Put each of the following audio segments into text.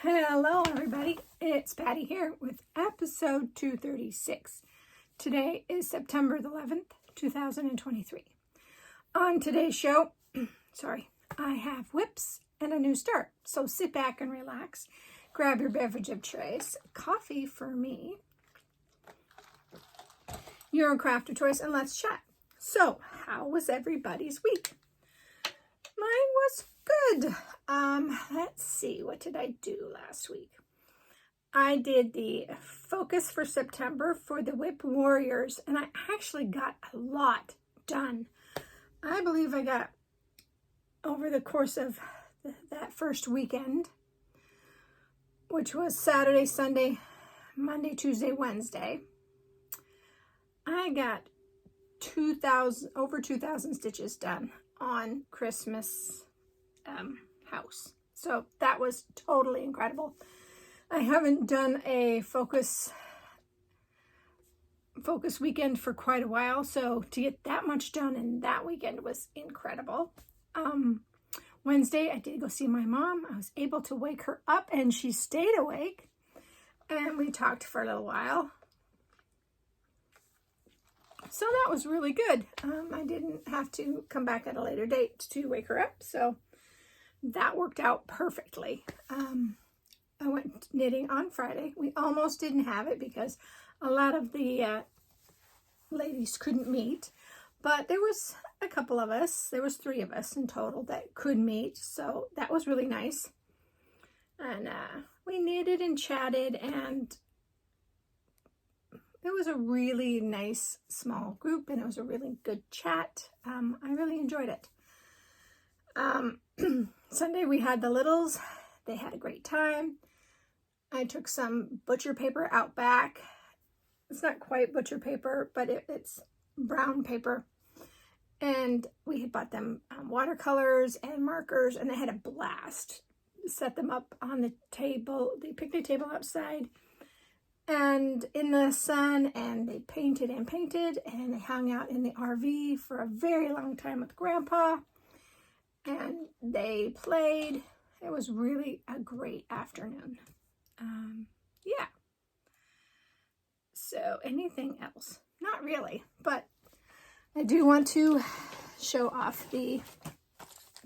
Hello everybody, it's Patty here with episode 236. Today is September the 11th, 2023. On today's show, I have whips and a new start. So sit back and relax, grab your beverage of choice, coffee for me, your craft of choice, and let's chat. So how was everybody's week? Mine was good. Let's see, what did I do last week? I did the focus for September for the Whip Warriors, and I actually got a lot done. I believe I got, over the course of that first weekend, which was Saturday, Sunday, Monday, Tuesday, Wednesday, I got over 2,000 stitches done on Christmas house. So that was totally incredible. I haven't done a focus weekend for quite a while, so to get that much done in that weekend was incredible. Wednesday I did go see my mom. I was able to wake her up and she stayed awake, and we talked for a little while. So that was really good. I didn't have to come back at a later date to wake her up, so that worked out perfectly. I went knitting on Friday. We almost didn't have it because a lot of the ladies couldn't meet, but there was a couple of us. There was 3 of us in total that could meet, so that was really nice. And we knitted and chatted, and it was a really nice small group, and it was a really good chat. I really enjoyed it. Sunday we had the littles. They had a great time. I took some butcher paper out back. It's not quite butcher paper, but it's brown paper. And we had bought them watercolors and markers, and they had a blast. Set them up on the table, the picnic table outside, and in the sun, and they painted and painted, and they hung out in the RV for a very long time with Grandpa, and they played. It was really a great afternoon. Yeah. So anything else? Not really, but I do want to show off the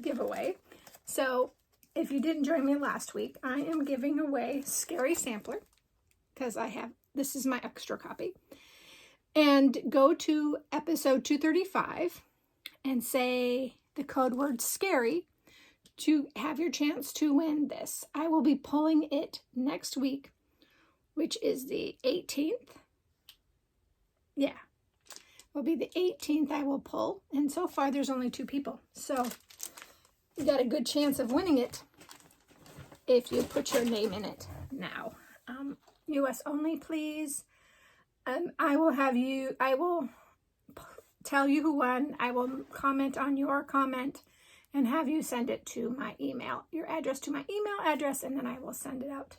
giveaway. So if you didn't join me last week, I am giving away Scary Sampler, because this is my extra copy. And go to episode 235 and say the code word scary to have your chance to win this. I will be pulling it next week, which is the 18th. Yeah, it will be the 18th I will pull. And so far there's only 2 people. So you got a good chance of winning it if you put your name in it now. US only, please. I will tell you who won. I will comment on your comment and have you send it to my email, your address to my email address, and then I will send it out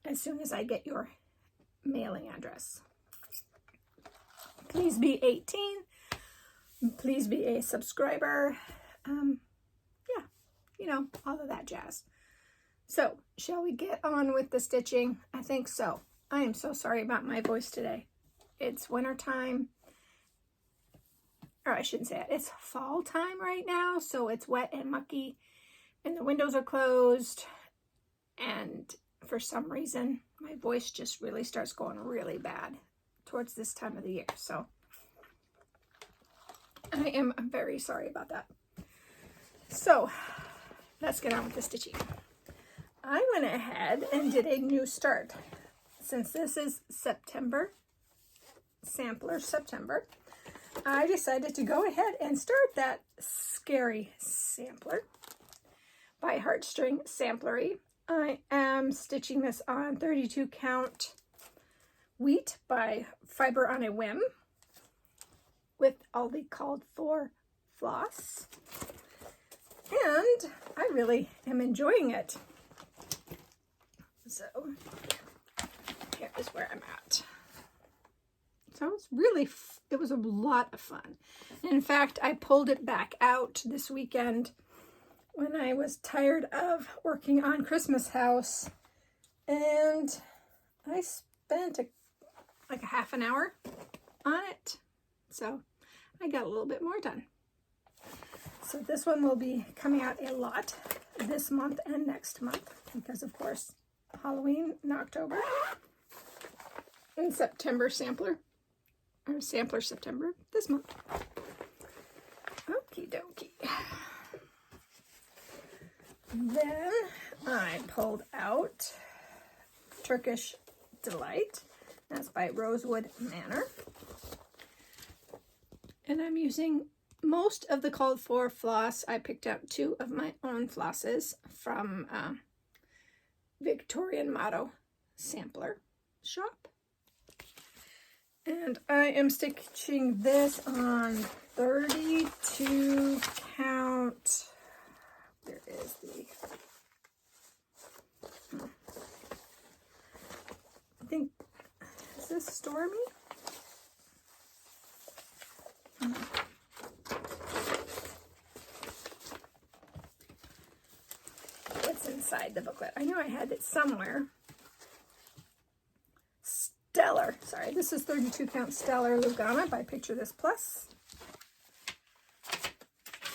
as soon as I get your mailing address. Please be 18. Please be a subscriber. Yeah, you know, all of that jazz. So, shall we get on with the stitching? I think so. I am so sorry about my voice today. It's winter time. Or I shouldn't say it. It's fall time right now, so it's wet and mucky, and the windows are closed, and for some reason, my voice just really starts going really bad towards this time of the year, so I am very sorry about that. So, let's get on with the stitching. I went ahead and did a new start. Since this is September, Sampler September, I decided to go ahead and start that Scary Sampler by Heartstring Samplery. I am stitching this on 32 count wheat by Fiber on a Whim with all the called for floss. And I really am enjoying it. So here is where I'm at. So it was a lot of fun. In fact, I pulled it back out this weekend when I was tired of working on Christmas House, and I spent like a half an hour on it, so I got a little bit more done. So this one will be coming out a lot this month and next month because, of course, Halloween in October and September sampler, or sampler September this month. Okie dokie. Then I pulled out Turkish Delight. That's by Rosewood Manor. And I'm using most of the called for floss. I picked out 2 of my own flosses from Victorian Motto Sampler Shop. And I am stitching this on 32 count. There is the, I think, is this Stormy? It's inside the booklet. I knew I had it somewhere. Stellar. Sorry, this is 32 count Stellar Lugana by Picture This Plus.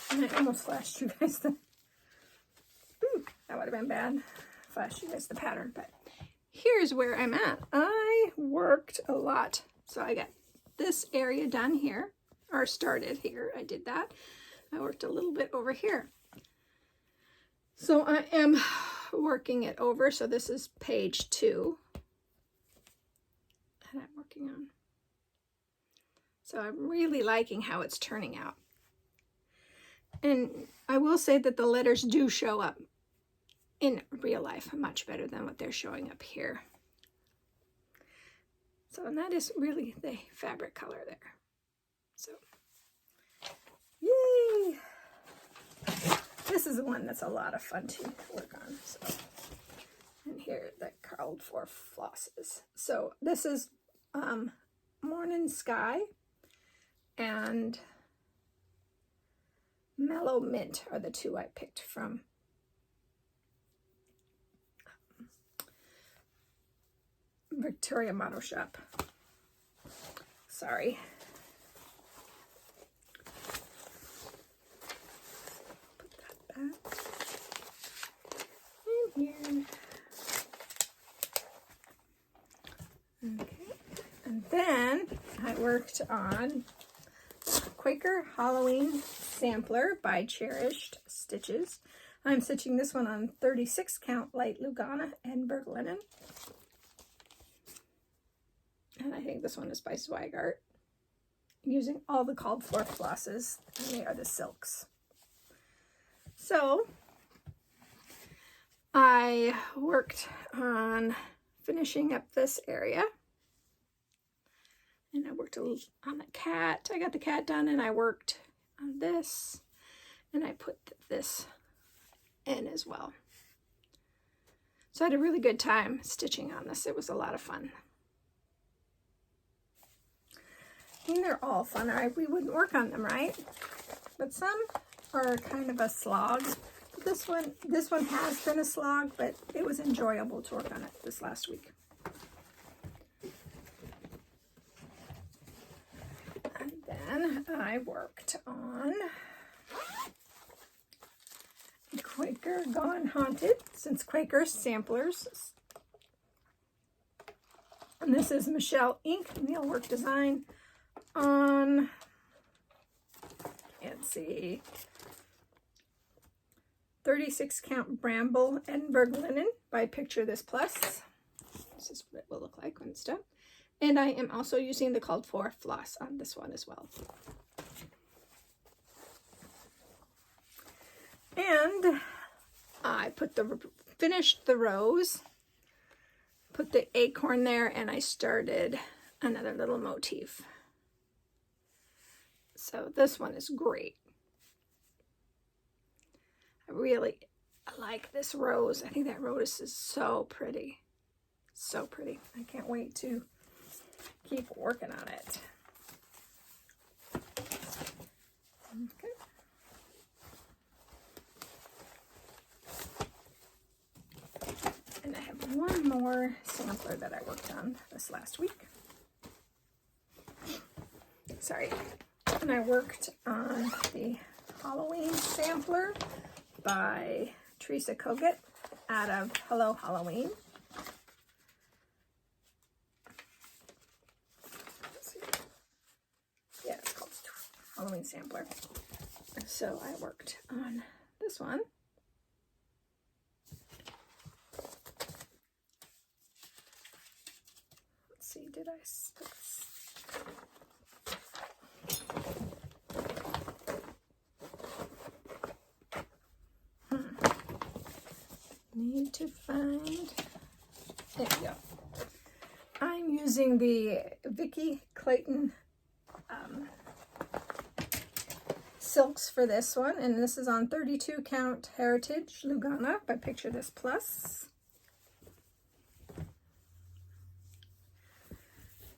And I almost flashed you guys the... Ooh, that would have been bad. Flashed you guys the pattern, but here's where I'm at. I worked a lot. So I got this area done here, or started here. I did that. I worked a little bit over here. So I am working it over. So this is page 2 that I'm working on. So I'm really liking how it's turning out. And I will say that the letters do show up in real life much better than what they're showing up here. So, and that is really the fabric color there. So, yay! This is the one that's a lot of fun to work on. So, and here the called for flosses. So this is Morning Sky and Mellow Mint are the 2 I picked from Victoria Motto Shop. Sorry. Put that back in here. Okay. And then I worked on Quaker Halloween Sampler by Cherished Stitches. I'm stitching this one on 36 count light Lugana and Berg linen. And I think this one is by Zweigart. Using all the called for flosses, and they are the silks. So I worked on finishing up this area. And I worked a little on the cat. I got the cat done, and I worked on this. And I put this in as well. So I had a really good time stitching on this. It was a lot of fun. I mean, they're all fun, or we wouldn't work on them, right? But some are kind of a slog. This one has been a slog, but it was enjoyable to work on it this last week. And then I worked on Quaker Gone Haunted, since Quaker Samplers. And this is Michelle Ink Needlework Design on, can't see, 36 count Bramble Edinburgh Linen by Picture This Plus. This is what it will look like when it's done. And I am also using the called for floss on this one as well. And I finished the rose, put the acorn there, and I started another little motif. So this one is great. I really like this rose. I think that rose is so pretty. So pretty. I can't wait to keep working on it. Okay. one more sampler that I worked on this last week. Sorry. And I worked on the Halloween sampler by Teresa Kogut out of Hello Halloween. Let's see. Yeah, it's called Halloween Sampler. So I worked on this one. Let's see, did I stick this? Need to find, there we go. I'm using the Vicki Clayton silks for this one, and this is on 32 count Heritage Lugana by Picture This Plus.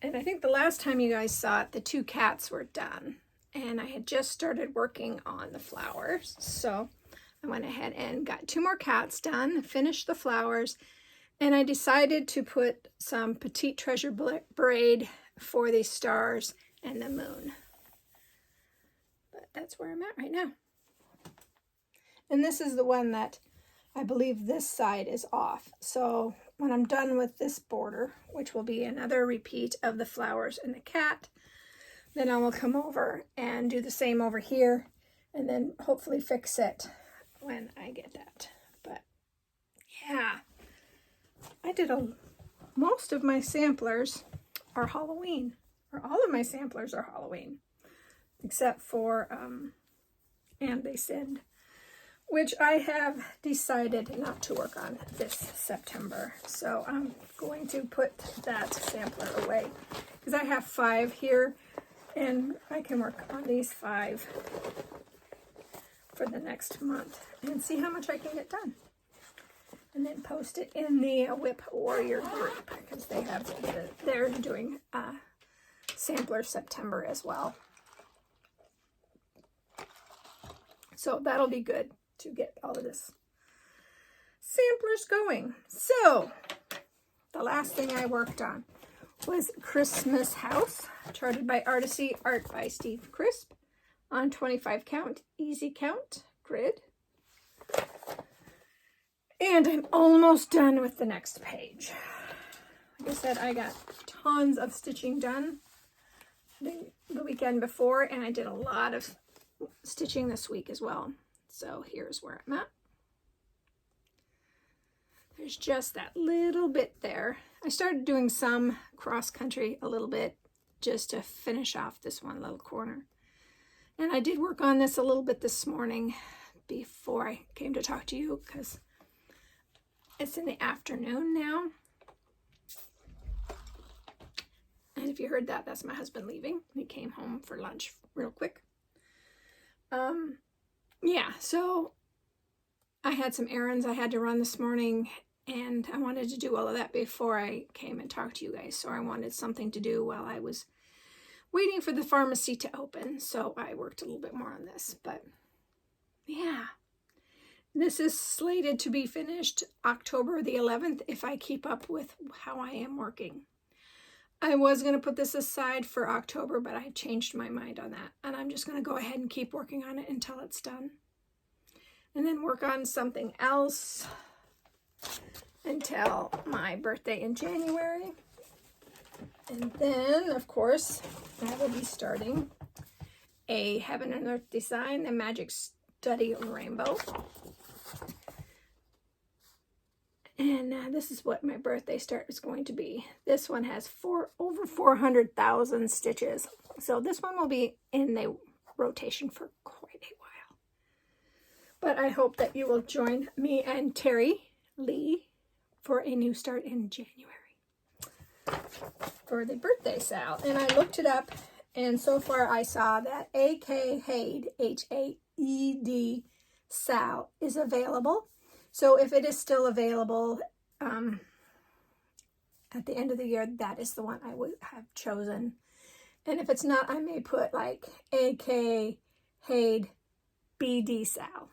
And I think the last time you guys saw it, the two cats were done, and I had just started working on the flowers, so I went ahead and got two more cats done, finished the flowers, and I decided to put some Petite Treasure braid for the stars and the moon. But that's where I'm at right now. And this is the one that I believe this side is off. So when I'm done with this border, which will be another repeat of the flowers and the cat, then I will come over and do the same over here and then hopefully fix it when I get that. But yeah, I did most of my samplers are Halloween, or all of my samplers are Halloween, except for And They Sinned, which I have decided not to work on this September. So I'm going to put that sampler away because I have 5 here and I can work on these 5 for the next month and see how much I can get done. And then post it in the Whip Warrior group because they have they're doing Sampler September as well. So that'll be good to get all of this samplers going. So the last thing I worked on was Christmas House, charted by Artisy, art by Steve Crisp, on 25 count, easy count grid. And I'm almost done with the next page. Like I said, I got tons of stitching done the weekend before, and I did a lot of stitching this week as well. So here's where I'm at. There's just that little bit there. I started doing some cross country a little bit just to finish off this one little corner. And I did work on this a little bit this morning before I came to talk to you because it's in the afternoon now. And if you heard that, that's my husband leaving. He came home for lunch real quick. Yeah, so I had some errands I had to run this morning, and I wanted to do all of that before I came and talked to you guys. So I wanted something to do while I was waiting for the pharmacy to open. So I worked a little bit more on this, but yeah. This is slated to be finished October the 11th if I keep up with how I am working. I was going to put this aside for October, but I changed my mind on that. And I'm just going to go ahead and keep working on it until it's done. And then work on something else until my birthday in January. And then, of course, I will be starting a Heaven and Earth design, the Magic Study Rainbow. And this is what my birthday start is going to be. This one has over 400,000 stitches. So this one will be in the rotation for quite a while. But I hope that you will join me and Terry Lee for a new start in January for the birthday sale. And I looked it up, and so far I saw that A.K. Haid, H-A-E-D, Sal is available. So if it is still available at the end of the year, that is the one I would have chosen. And if it's not, I may put like A.K. Haid B.D. Sal.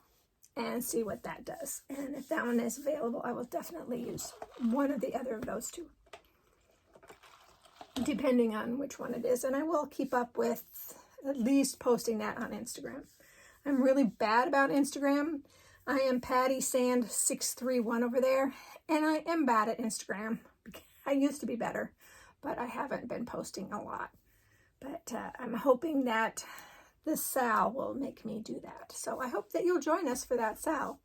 and see what that does. And if that one is available, I will definitely use one or the other of those two, depending on which one it is. And I will keep up with at least posting that on Instagram. I'm really bad about Instagram. I am Patty Sand 631 over there, and I am bad at Instagram. I used to be better, but I haven't been posting a lot. But I'm hoping that this sal will make me do that. So I hope that you'll join us for that sal.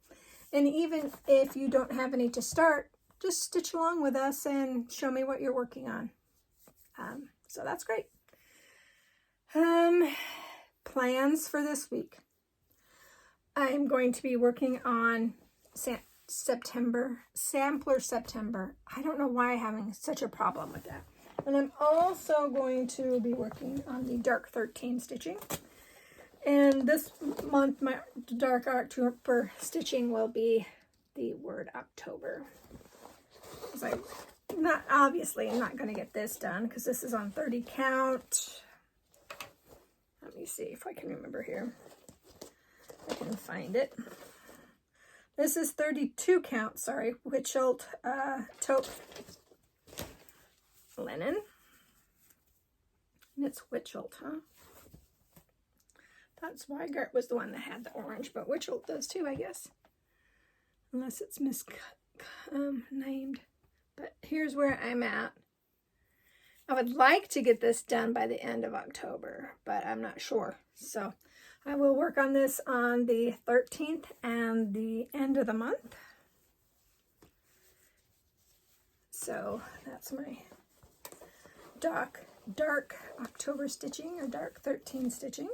And even if you don't have any to start, just stitch along with us and show me what you're working on. So that's great. Plans for this week. I'm going to be working on Sampler September. I don't know why I'm having such a problem with that. And I'm also going to be working on the Dark 13 stitching. And this month, my Dark October stitching will be the word October. Because I'm not going to get this done because this is on 30 count. Let me see if I can remember here. I can find it. This is 32 count, sorry, Witchelt taupe linen. And it's Witchelt, huh? That's why Gert was the one that had the orange, but Witchelt does too, I guess. Unless it's named. But here's where I'm at. I would like to get this done by the end of October, but I'm not sure. So I will work on this on the 13th and the end of the month. So that's my dark October stitching, or Dark 13 stitching.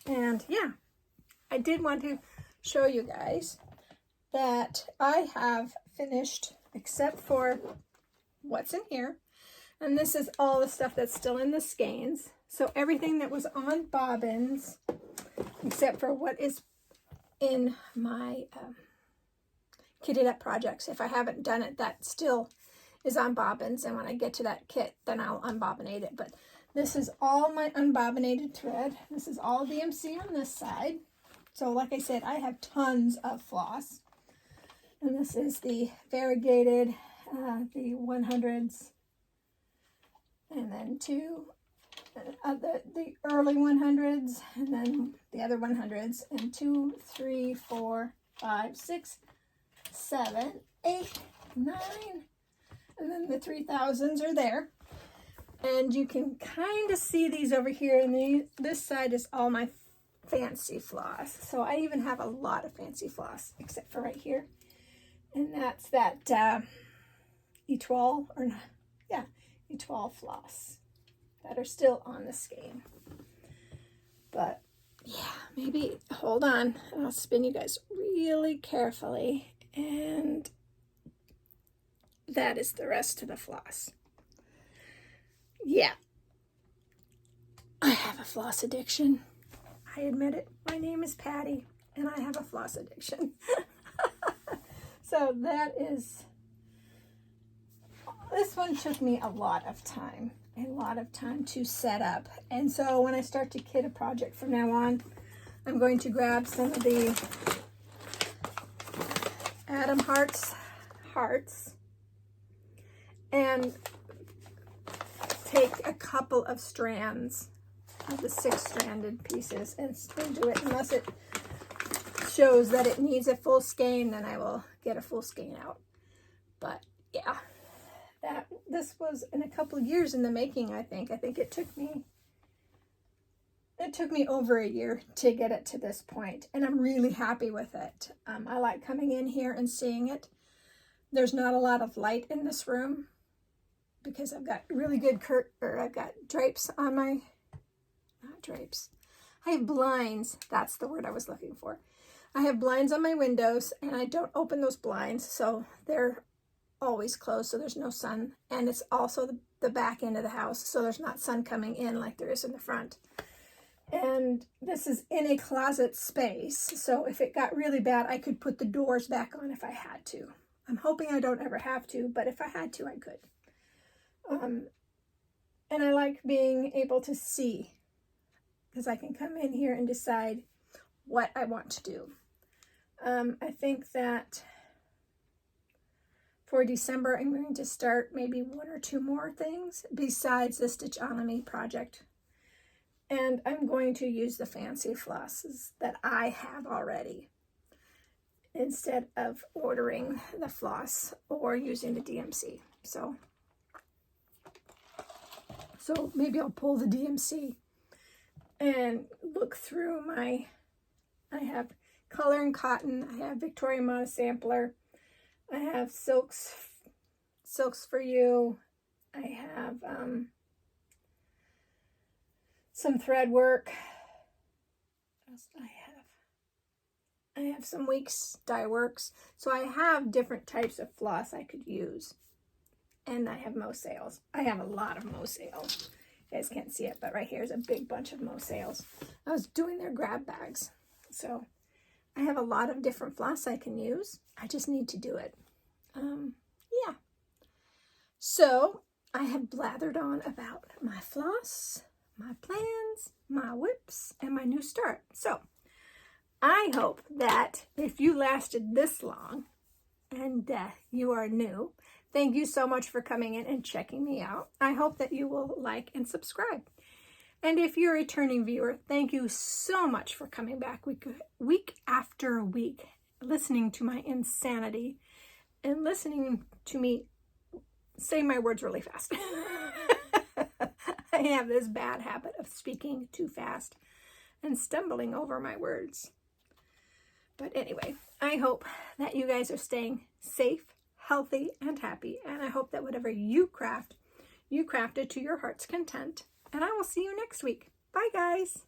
And yeah, I did want to show you guys that I have finished, except for what's in here. And this is all the stuff that's still in the skeins. So everything that was on bobbins, except for what is in my kitted up projects. If I haven't done it, that still is on bobbins. And when I get to that kit, then I'll unbobbinate it. But this is all my unbobbinated thread. This is all DMC on this side. So like I said, I have tons of floss. And this is the variegated, the 100s. And then the early 100s, and then the other 100s, and 2, 3, 4, 5, 6, 7, 8, 9, and then the 3000s are there. And you can kind of see these over here, and this side is all my fancy floss. So I even have a lot of fancy floss, except for right here. And that's that Etoile, or not, yeah, Etoile floss that are still on the skein. But yeah, maybe, hold on, and I'll spin you guys really carefully. And that is the rest of the floss. Yeah, I have a floss addiction. I admit it. My name is Patty, and I have a floss addiction. So that is, this one took me a lot of time to set up. And so when I start to kit a project from now on, I'm going to grab some of the Atom Hearts and take a couple of strands of the 6-stranded pieces and do it. Unless it shows that it needs a full skein, then I will get a full skein out. But yeah, this was in a couple of years in the making. I think it took me over a year to get it to this point, and I'm really happy with it. I like coming in here and seeing it. There's not a lot of light in this room because I've got really good I've got drapes on my, not drapes, I have blinds. That's the word I was looking for. I have blinds on my windows, and I don't open those blinds, so they're always closed, so there's no sun. And it's also the back end of the house, so there's not sun coming in like there is in the front. And this is in a closet space, so if it got really bad, I could put the doors back on if I had to. I'm hoping I don't ever have to, but if I had to, I could. And I like being able to see because I can come in here and decide what I want to do. I think that for December, I'm going to start maybe 1 or 2 more things besides the Stitch On Me project. And I'm going to use the fancy flosses that I have already instead of ordering the floss or using the DMC. So maybe I'll pull the DMC and look through I have Color and Cotton, I have Victoria Modest Sampler, I have Silks for You, I have some thread work. What else do I have some Weeks Dye Works. So I have different types of floss I could use. And I have Mo Sales. I have a lot of Mo Sales. You guys can't see it, but right here is a big bunch of Mo Sales. I was doing their grab bags. So I have a lot of different floss I can use. I just need to do it. Yeah. So I have blathered on about my floss, my plans, my whips, and my new start. So I hope that if you lasted this long and you are new, thank you so much for coming in and checking me out. I hope that you will like and subscribe. And if you're a returning viewer, thank you so much for coming back week after week, listening to my insanity and listening to me say my words really fast. I have this bad habit of speaking too fast and stumbling over my words. But anyway, I hope that you guys are staying safe, healthy, and happy. And I hope that whatever you craft, you craft it to your heart's content. And I will see you next week. Bye, guys.